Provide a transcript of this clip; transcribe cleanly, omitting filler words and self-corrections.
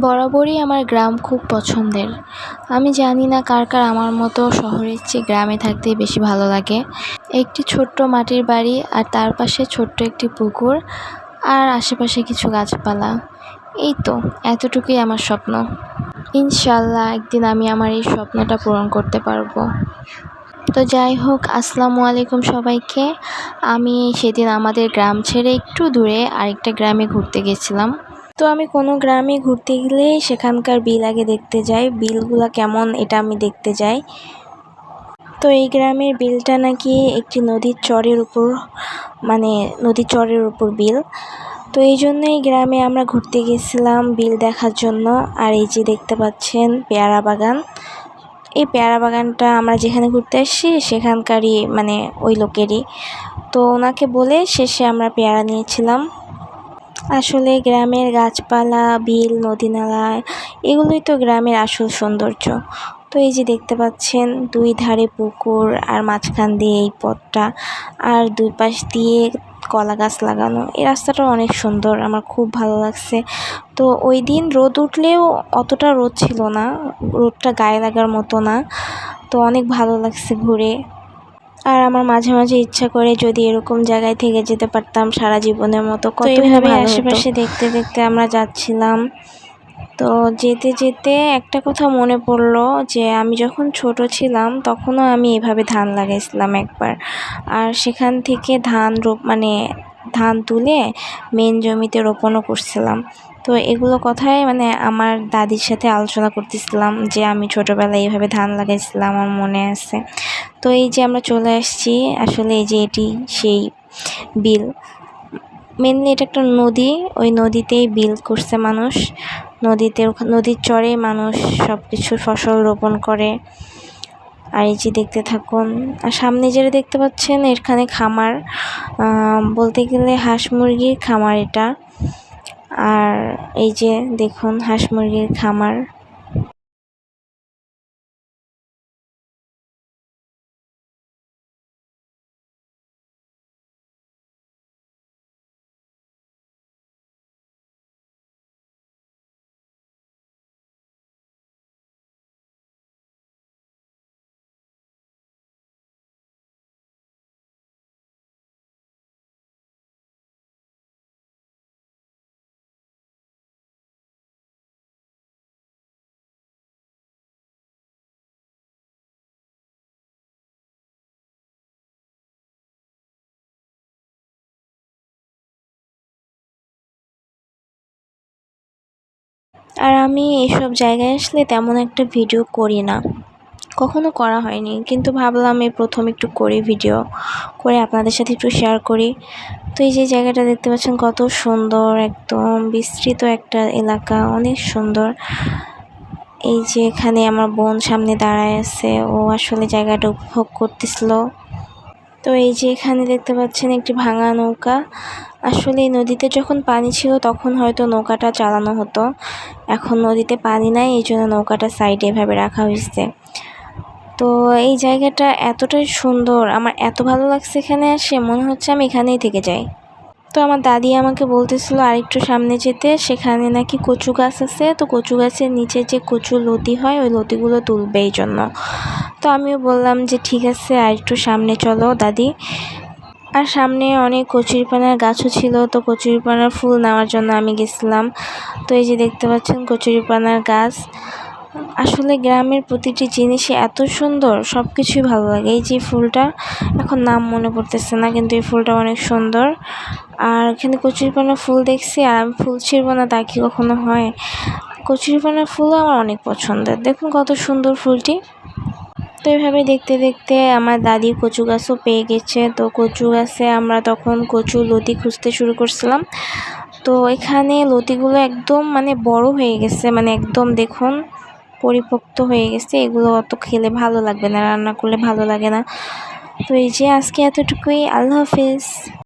বরাবরই আমার গ্রাম খুব পছন্দের। আমি জানি না কার কার আমার মতো শহরের চেয়ে গ্রামে থাকতেই বেশি ভালো লাগে। একটি ছোট্ট মাটির বাড়ি আর তার পাশে ছোট্ট একটি পুকুর আর আশেপাশে কিছু গাছপালা। এই তো, এতটুকুই আমার স্বপ্ন। ইনশাআল্লাহ একদিন আমি আমার এই স্বপ্নটা পূরণ করতে পারবো। তো যাই হোক, আসসালামু আলাইকুম সবাইকে। আমি সেদিন আমাদের গ্রাম ছেড়ে একটু দূরে আরেকটা গ্রামে ঘুরতে গেছিলাম। তো আমি কোনো গ্রামে ঘুরতে গেলে সেখানকার বিল আগে দেখতে যাই, বিলগুলো কেমন এটা আমি দেখতে যাই। তো এই গ্রামের বিলটা নাকি একটি নদীর চরের উপর, মানে নদীর চরের উপর বিল। তো এই জন্যই গ্রামে আমরা ঘুরতে গেছিলাম বিল দেখার জন্য। আর এই যে দেখতে পাচ্ছেন পেয়ারা বাগান, এই পেয়ারা বাগানটা আমরা যেখানে ঘুরতে আসছি সেখানকারই, মানে ওই লোকেরই। তো ওনাকে বলে শেষে আমরা পেয়ারা নিয়েছিলাম। আসলে গ্রামের গাছপালা, বিল, নদী নালা এগুলোই তো গ্রামের আসল সৌন্দর্য। তো এই যে দেখতে পাচ্ছেন দুই ধারে পুকুর আর মাঝখান দিয়ে এই পথটা, আর দুই পাশ দিয়ে কলা গাছ লাগানো। এই রাস্তাটা অনেক সুন্দর, আমার খুব ভালো লাগছে। তো ওই দিন রোদ উঠলেও অতটা রোদ ছিল না, রোদটা গায়ে লাগার মতো না। তো অনেক ভালো লাগছে ঘুরে। আর আমার মাঝে মাঝে ইচ্ছা করে যদি এরকম জায়গায় থেকে যেতে পারতাম সারা জীবনের মতো, কত ভালো হতো। আশেপাশে দেখতে দেখতে আমরা যাচ্ছিলাম। তো যেতে যেতে একটা কথা মনে পড়লো যে আমি যখন ছোট ছিলাম তখনও আমি এভাবে ধান লাগাইছিলাম একবার। আর সেখান থেকে ধান তুলে মেন জমিতে রোপণও করছিলাম। তো এগুলো কথাই আমার দাদির সাথে আলোচনা করতেছিলাম যে আমি ছোটোবেলায় এইভাবে ধান লাগাইছিলাম, আমার মনে আছে। তো এই যে আমরা চলে আসছি, আসলে এই যে এটি সেই বিল। মেনলি এটা একটা নদী, ওই নদীতেই বিল করছে মানুষ। নদীর চরে মানুষ সব কিছু ফসল রোপণ করে। আর এই যে দেখতে থাকুন। আর সামনে যেটা দেখতে পাচ্ছেন এখানে খামার, বলতে গেলে হাঁস মুরগির খামার এটা। আর এই যে দেখুন হাঁস মুরগির খামার। আর আমি এইসব জায়গায় আসলে তেমন একটা ভিডিও করি না, কখনো করা হয়নি, কিন্তু ভাবলাম এই প্রথম একটু করি, ভিডিও করে আপনাদের সাথে একটু শেয়ার করি। তো এই যে জায়গাটা দেখতে পাচ্ছেন কত সুন্দর, একদম বিস্তৃত একটা এলাকা, অনেক সুন্দর। এই যে এখানে আমার বোন সামনে দাঁড়ায় আছে, ও আসলে জায়গাটা উপভোগ করতেছিল। তো এই যে এখানে দেখতে পাচ্ছেন একটি ভাঙা নৌকা। আসলে এই নদীতে যখন পানি ছিল তখন হয়তো নৌকাটা চালানো হতো, এখন নদীতে পানি নাই, এই জন্য নৌকাটা সাইডে এভাবে রাখা হয়েছে। তো এই জায়গাটা এতটাই সুন্দর, আমার এত ভালো লাগছে এখানে এসে, মনে হচ্ছে আমি এখানেই থেকে যাই। তো আমার দাদি আমাকে বলতেছিল আরেকটু সামনে যেতে, সেখানে নাকি কচু গাছ আছে। তো কচু গাছের নিচে যে কচু লতি হয় ওই লতিগুলো তুলবে এই জন্য। তো আমিও বললাম যে ঠিক আছে আরেকটু সামনে চলো দাদি। আর সামনে অনেক কচুরিপানার গাছও ছিল, তো কচুরিপানার ফুল নেওয়ার জন্য আমি গেছিলাম। তো এই যে দেখতে পাচ্ছেন কচুরিপানার গাছ। আসলে গ্রামের প্রতিটি জিনিসই এত সুন্দর, সব কিছুই ভালো লাগে। এই যে ফুলটা, এখন নাম মনে পড়তেছে না, কিন্তু এই ফুলটা অনেক সুন্দর। আর এখানে কচুরিপানার ফুল দেখছি, আর আমি ফুল ছিঁড়বো না তা কি কখনো হয়? কচুরিপানার ফুলও আমার অনেক পছন্দের, দেখুন কত সুন্দর ফুলটি। তো এইভাবে দেখতে দেখতে আমার দাদি কচু গাছও পেয়ে গেছে। তো কচু গাছে আমরা তখন কচু লতি খুঁজতে শুরু করছিলাম। তো এখানে লতিগুলো একদম বড় হয়ে গেছে, একদম দেখুন পরিপক্ত হয়ে গেছে। এগুলো অত খেলে ভালো লাগবে না, রান্না করলে ভালো লাগে না। তো এই যে আজকে এতটুকুই, আল্লাহ হাফিজ।